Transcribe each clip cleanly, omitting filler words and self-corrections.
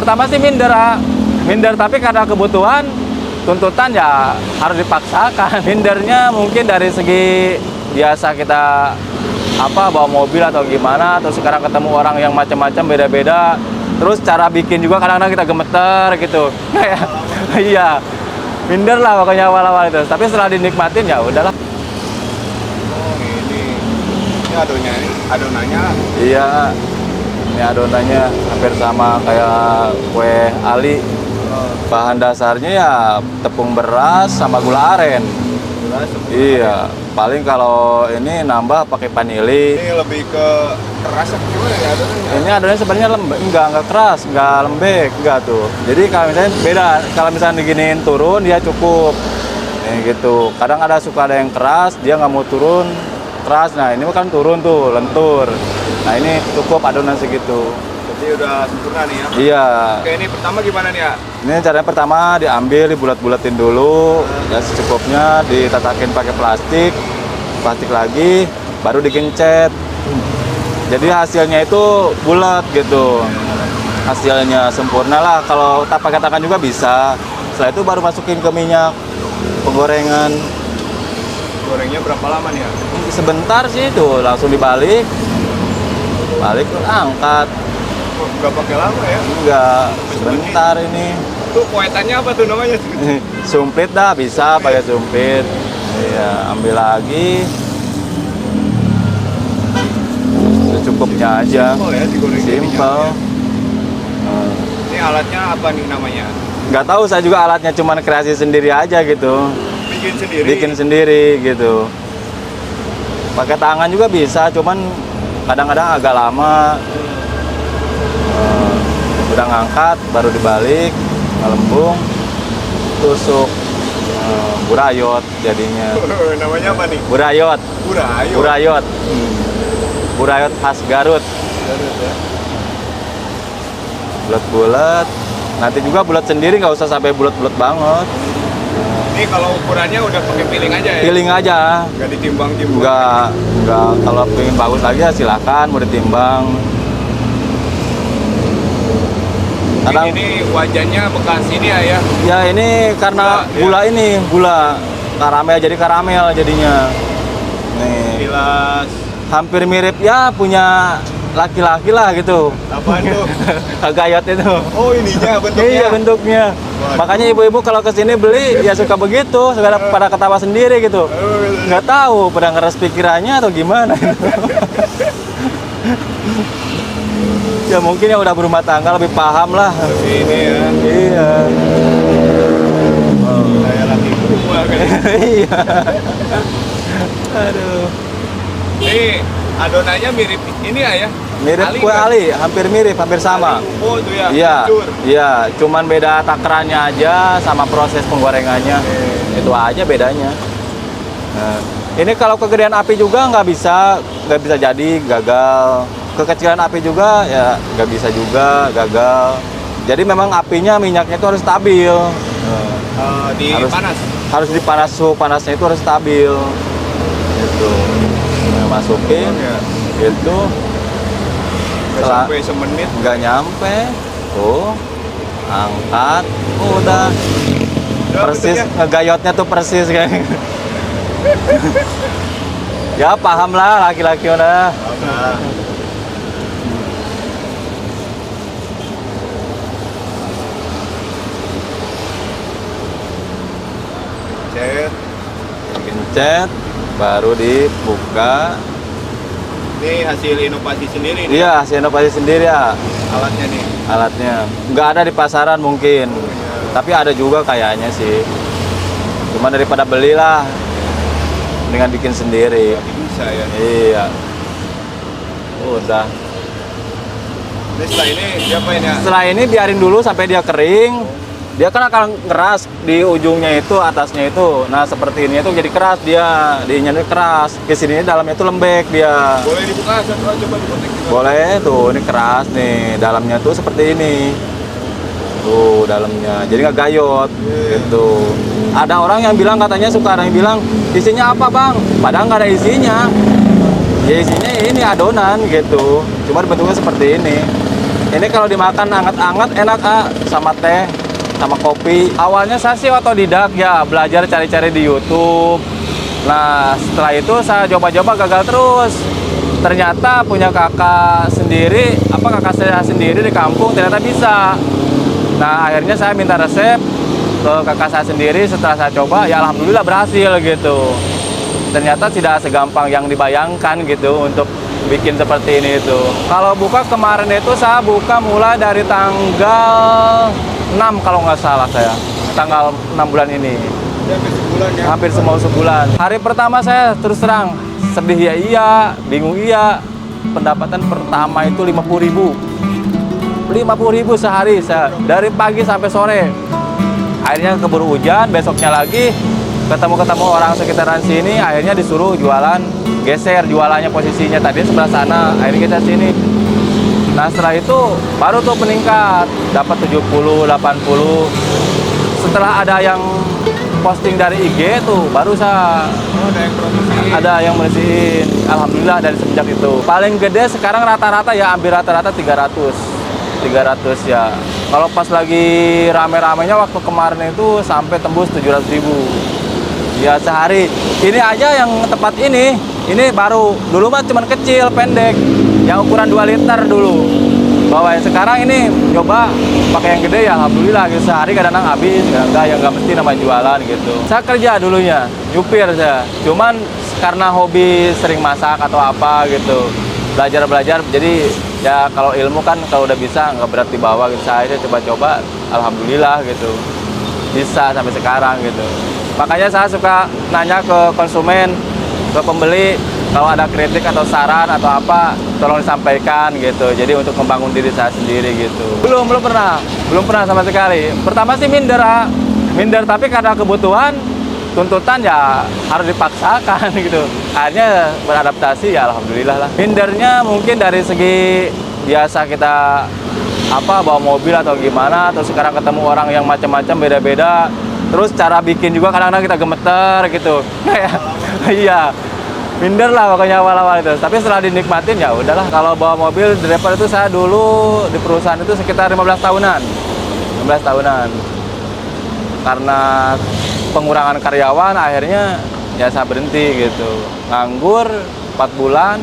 Pertama sih minder, minder, tapi karena kebutuhan, tuntutan ya harus dipaksakan. Mindernya mungkin dari segi biasa kita bawa mobil atau gimana, terus sekarang ketemu orang yang macam-macam beda-beda, terus cara bikin juga kadang-kadang kita gemeter gitu. Kayak iya, minder lah pokoknya awal-awal itu. Tapi setelah dinikmatin ya udahlah. Oh ini adonannya. Iya, ini adonannya hampir sama kayak kue Ali. Bahan dasarnya ya tepung beras sama gula aren. Iya, paling kalau ini nambah pakai vanili. Ini lebih ke keras apa gimana ya adonannya? Ini adonannya sebenarnya lembek, enggak keras, enggak lembek, enggak tuh. Jadi kalau misalnya beda, kalau misalnya diginiin turun dia cukup. Nih gitu. Kadang suka ada yang keras, dia nggak mau turun keras. Nah ini kan turun tuh, lentur. Nah ini cukup adonan segitu. Jadi udah sempurna nih ya? Iya. Oke, ini pertama gimana nih ya? Ini caranya pertama diambil, dibulat-bulatin dulu, ya secukupnya, ditatakin pakai plastik lagi, baru digencet. Jadi hasilnya itu bulat gitu. Hasilnya sempurna lah. Kalau tak pakai tangan juga bisa. Setelah itu baru masukin ke minyak penggorengan. Gorengnya berapa lama nih ya? Sebentar sih itu, langsung dibalik, angkat. Nggak pakai lama ya? Enggak, sebentar ini. Tuh kuetannya apa tuh namanya? Sumpit dah, bisa pakai sumpit. Iya, ambil lagi. Secukupnya aja. Simple ya digoreng. Simple. Ini alatnya apa nih namanya? Nggak tahu, saya juga alatnya cuman kreasi sendiri aja gitu. Bikin sendiri? Bikin sendiri gitu. Pakai tangan juga bisa, cuman kadang-kadang agak lama. Udah ngangkat, baru dibalik, ngelembung, tusuk burayot jadinya. Namanya apa nih? Burayot. Burayot. Burayot. Burayot khas Garut. Garut ya. Bulat-bulat. Nanti juga bulat sendiri, nggak usah sampai bulat-bulat banget. Ini kalau ukurannya udah pakai piling aja ya? Piling aja. Nggak ditimbang-timbang? Nggak. Kalau pengen bagus lagi ya silakan, mau ditimbang. Kadang, ini wajannya bekas ini ya? Ya ini karena gula, ya? Gula karamel, jadi karamel jadinya. Nih. Jelas. Hampir mirip ya punya laki-laki lah gitu. Apaan tuh? Gayot itu. Oh ininya bentuknya? Iya bentuknya. Waduh. Makanya ibu-ibu kalau kesini beli ya suka begitu, suka pada ketawa sendiri gitu. Nggak tahu pada ngeres pikirannya atau gimana. Ya mungkin yang udah berumah tangga lebih paham lah. Ini ya. Iya. Kayak laki gua kan. Iya. Aduh. Ini adonannya mirip ini ya? Mirip Ali, kue kan? Ali, hampir mirip, hampir sama. Oh itu ya? Iya. Hancur. Iya, cuman beda takarannya aja sama proses penggorengannya. Itu aja bedanya. Nah, ini kalau kegedean api juga nggak bisa jadi, gagal. Kekecilan api juga ya nggak bisa juga, gagal. Jadi memang apinya, minyaknya itu harus stabil. Harus dipanas, suhu panasnya itu harus stabil. Itu masukin, itu nggak sampai semenit, nggak nyampe. Tuh, angkat, udah persis bentuknya. Ngegayotnya tuh persis kayak. Ya paham lah laki-laki udah. Gencet, baru dibuka. Ini hasil inovasi sendiri nih? Iya, hasil inovasi sendiri ya. Alatnya nih? Alatnya. Nggak ada di pasaran mungkin. Tapi ada juga kayaknya sih. Cuma daripada belilah, dengan bikin sendiri. Bisa ya? Iya. Udah. Ini setelah ini diapain ya? Setelah ini biarin dulu sampai dia kering. Dia kan akan keras di ujungnya itu, atasnya itu. Nah seperti ini itu jadi keras dia, diinnya keras. Kesini dalamnya itu lembek dia. Boleh dibuka satu aja, coba dipotek juga. Boleh tuh, ini keras nih. Dalamnya tuh seperti ini. Tuh dalamnya, jadi nggak gayot. Gitu. Ada orang yang bilang katanya suka, ada yang bilang isinya apa bang? Padahal nggak ada isinya. Ya isinya ini adonan gitu. Cuma bentuknya seperti ini. Ini kalau dimakan anget-anget enak sama teh, sama kopi. Awalnya saya sih otodidak ya, belajar cari-cari di YouTube. Nah, setelah itu saya coba-coba gagal terus. Ternyata punya kakak saya sendiri di kampung ternyata bisa. Nah, akhirnya saya minta resep ke kakak saya sendiri. Setelah saya coba, ya alhamdulillah berhasil gitu. Ternyata tidak segampang yang dibayangkan gitu untuk bikin seperti ini itu. Kalau buka kemarin itu saya buka mulai dari tanggal 6 kalau nggak salah saya. Tanggal 6 bulan ini. Hampir sebulan ya. Hampir semua sebulan. Hari pertama saya terus terang sedih ya iya, bingung iya. Pendapatan pertama itu 50.000. 50.000 sehari saya dari pagi sampai sore. Akhirnya keburu hujan, besoknya lagi ketemu orang sekitaran sini, akhirnya disuruh jualan, geser jualannya posisinya tadi sebelah sana, akhirnya kita sini. Nah setelah itu baru tuh meningkat, dapat 70, 80. Setelah ada yang posting dari IG tuh, baru saya ada yang bersihin. Alhamdulillah dari semenjak itu. Paling gede sekarang rata-rata ya hampir rata-rata 300 ya. Kalau pas lagi rame-ramenya waktu kemarin itu sampai tembus 700.000 ya sehari. Ini aja yang tempat ini baru. Dulu mah cuman kecil, pendek, yang ukuran 2 liter dulu. Bahwa sekarang ini coba pakai yang gede ya alhamdulillah gitu. Sehari kadang-kadang habis, kadang-kadang yang nggak mesti nama jualan gitu. Saya kerja dulunya, nyupir saya. Cuman karena hobi sering masak atau apa gitu, belajar jadi ya kalau ilmu kan kalau udah bisa nggak berat dibawa gitu. Saya coba-coba alhamdulillah gitu bisa sampai sekarang gitu. Makanya saya suka nanya ke konsumen, ke pembeli, kalau ada kritik atau saran atau apa tolong disampaikan gitu. Jadi untuk membangun diri saya sendiri gitu. Belum pernah sama sekali. Pertama sih minder tapi karena kebutuhan, tuntutan ya harus dipaksakan gitu. Akhirnya beradaptasi ya alhamdulillah lah. Mindernya mungkin dari segi biasa kita bawa mobil atau gimana, terus sekarang ketemu orang yang macam-macam beda-beda. Terus cara bikin juga kadang-kadang kita gemeter gitu. Iya. Minder lah pokoknya awal-awal itu. Tapi setelah dinikmatin ya udahlah. Kalau bawa mobil driver itu saya dulu di perusahaan itu sekitar 15 tahunan. Karena pengurangan karyawan akhirnya ya saya berhenti gitu. Nganggur 4 bulan,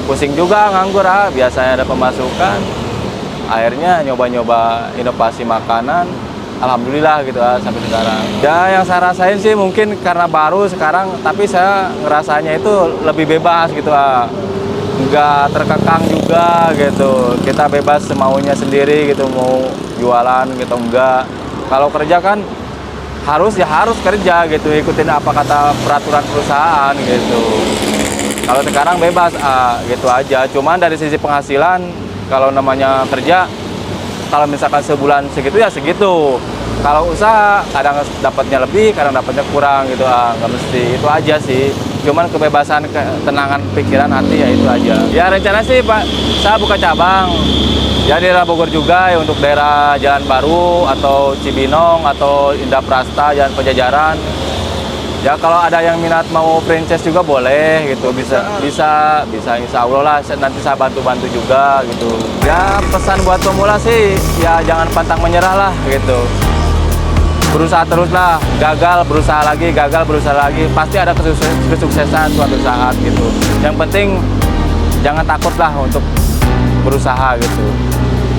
pusing juga nganggur biasanya ada pemasukan. Akhirnya nyoba-nyoba inovasi makanan. Alhamdulillah gitu sampai sekarang. Ya yang saya rasain sih mungkin karena baru sekarang, tapi saya ngerasanya itu lebih bebas gitu nggak terkekang juga gitu. Kita bebas semaunya sendiri gitu, mau jualan gitu enggak. Kalau kerja kan harus kerja gitu, ikutin apa kata peraturan perusahaan gitu. Kalau sekarang bebas gitu aja. Cuman dari sisi penghasilan kalau namanya kerja, kalau misalkan sebulan segitu ya segitu. Kalau usaha kadang dapatnya lebih, kadang dapatnya kurang gitu. Nggak mesti, itu aja sih. Cuman kebebasan, ketenangan pikiran, hati ya itu aja. Ya rencana sih Pak, saya buka cabang. Ya daerah Bogor juga ya, untuk daerah Jalan Baru atau Cibinong atau Indah Prasta, Jalan Pejajaran. Ya kalau ada yang minat mau franchise juga boleh gitu, bisa insya Allah lah, nanti saya bantu juga gitu. Ya pesan buat pemula sih ya jangan pantang menyerah lah gitu. Berusaha terus lah, gagal berusaha lagi, pasti ada kesuksesan suatu saat gitu. Yang penting jangan takut lah untuk berusaha gitu.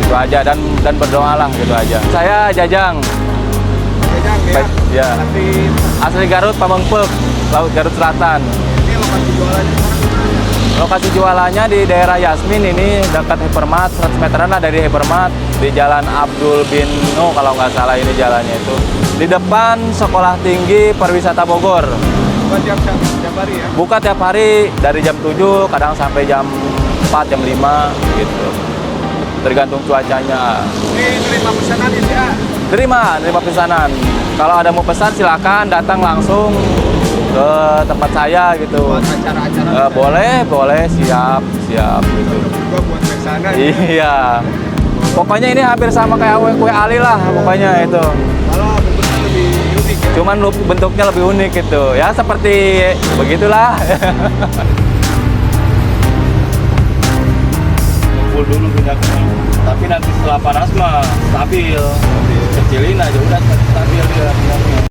Itu aja dan berdoa lah gitu aja. Saya Jajang. Ya. Asli Garut, Pamengpeuk, Laut Garut Selatan. Ini lokasi jualannya? Lokasi jualannya di daerah Yasmin, ini dekat Hypermart, 100 meteran lah dari Hypermart, di Jalan Abdul bin No kalau nggak salah ini jalannya itu. Di depan Sekolah Tinggi Perwisata Bogor. Buka tiap hari ya? Buka tiap hari dari jam 7, kadang sampai jam 4, jam 5 gitu. Tergantung cuacanya. Ini terima pesanan ini ya? Terima pesanan. Kalau ada mau pesan silakan datang langsung ke tempat saya gitu. Buat acara-acara? Boleh, siap gitu. Juga buat pesanan. Iya. Pokoknya ini hampir sama kayak kue Ali lah pokoknya itu. Kalau bentuknya lebih unik ya? Cuman bentuknya lebih unik gitu. Ya seperti begitulah. Kumpul dulu minyak. Tapi nanti setelah panas mah stabil. Kecilin aja udah stabil.